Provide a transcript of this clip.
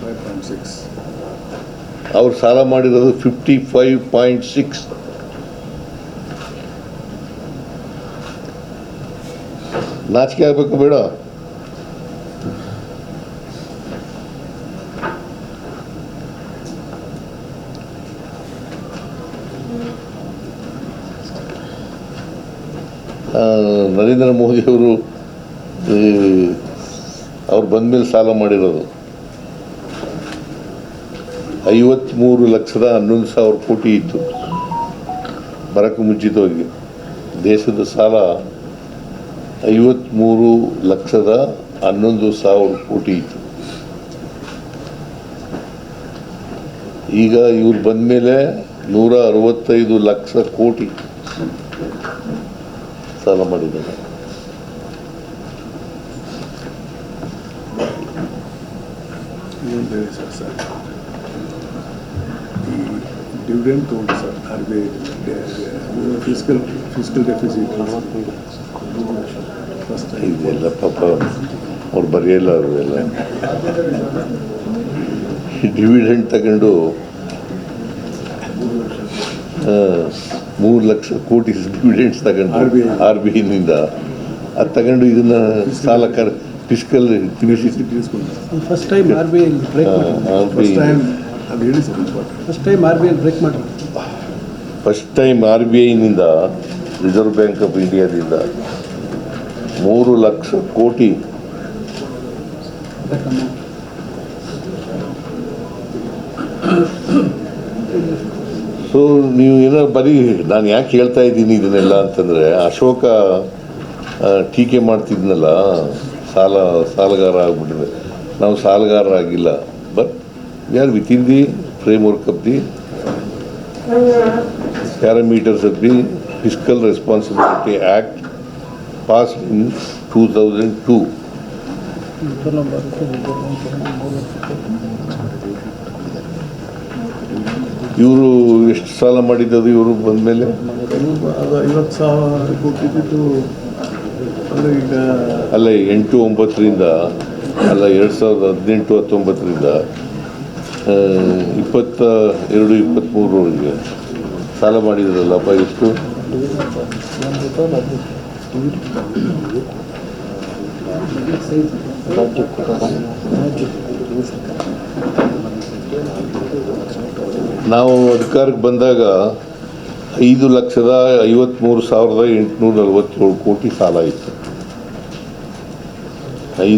5.6. ಅವ್ರು ಸಾಲ ಮಾಡಿರೋದು 55.6. ನಾಚಿಕೆ ಆಗಬೇಕು ಬೇಡ? ನರೇಂದ್ರ ಮೋದಿಯವರು ಅವ್ರು ಬಂದ ಮೇಲೆ ಸಾಲ ಮಾಡಿರೋದು 53,11,000 ಕೋಟಿ ಇತ್ತು. ಬರಕ್ಕೆ ಮುಂಚಿತವಾಗಿ ದೇಶದ ಸಾಲ 53,11,000 ಕೋಟಿ ಇತ್ತು. ಈಗ ಇವ್ರು ಬಂದ ಮೇಲೆ 165 ಲಕ್ಷ ಕೋಟಿ ಸಾಲ ಮಾಡಿದ್ದಾರೆ. Dividend told sir, RBI fiscal deficit first time. ಇದೆಲ್ಲ ಪಾಪ ಅವ್ರು ಬರೆಯಲ್ಲ. ಅವರೆಲ್ಲ ಡಿವಿಡೆಂಡ್ ತಗೊಂಡು 3 ಲಕ್ಷ ಕೋಟಿ ಡಿವಿಡೆಂಡ್ಸ್ ತಗೊಂಡು RBIನಿಂದ ಅದು ತಗೊಂಡು ಇದನ್ನ ಸಾಲ fiscal first time RBI break first time RBIನಿಂದ ರಿಸರ್ವ್ ಬ್ಯಾಂಕ್ ಆಫ್ ಇಂಡಿಯಾದಿಂದ 3 ಲಕ್ಷ ಕೋಟಿ ಸೊ ನೀವು ಏನೋ ಬರೀ ನಾನು ಯಾಕೆ ಹೇಳ್ತಾ ಇದ್ದೀನಿ ಇದನ್ನೆಲ್ಲ ಅಂತಂದರೆ, ಅಶೋಕ ಟೀಕೆ ಮಾಡ್ತಿದ್ನಲ್ಲ, ಸಾಲಗಾರ ಆಗ್ಬಿಟ್ಟಿದೆ. ನಾವು ಸಾಲಗಾರರಾಗಿಲ್ಲ, but we are within the framework of the parameters of the fiscal responsibility act passed in 2002. ಇವರು ಎಷ್ಟು ಸಾಲ ಮಾಡಿದ್ದದು ಇವರು ಬಂದ ಮೇಲೆ? 50,000 ಕೋಟಿ ಇದ್ದು ಈಗ ಅಲ್ಲ 8-9ರಿಂದ ಅಲ್ಲ 2018-19ರಿಂದ 22-23 ಸಾಲ ಮಾಡಿದ್ರಲ್ಲಪ್ಪ. ಎಷ್ಟು? ನಾವು ಅಧಿಕಾರಕ್ಕೆ ಬಂದಾಗ 5,53,847 ಕೋಟಿ ಸಾಲ ಇತ್ತು.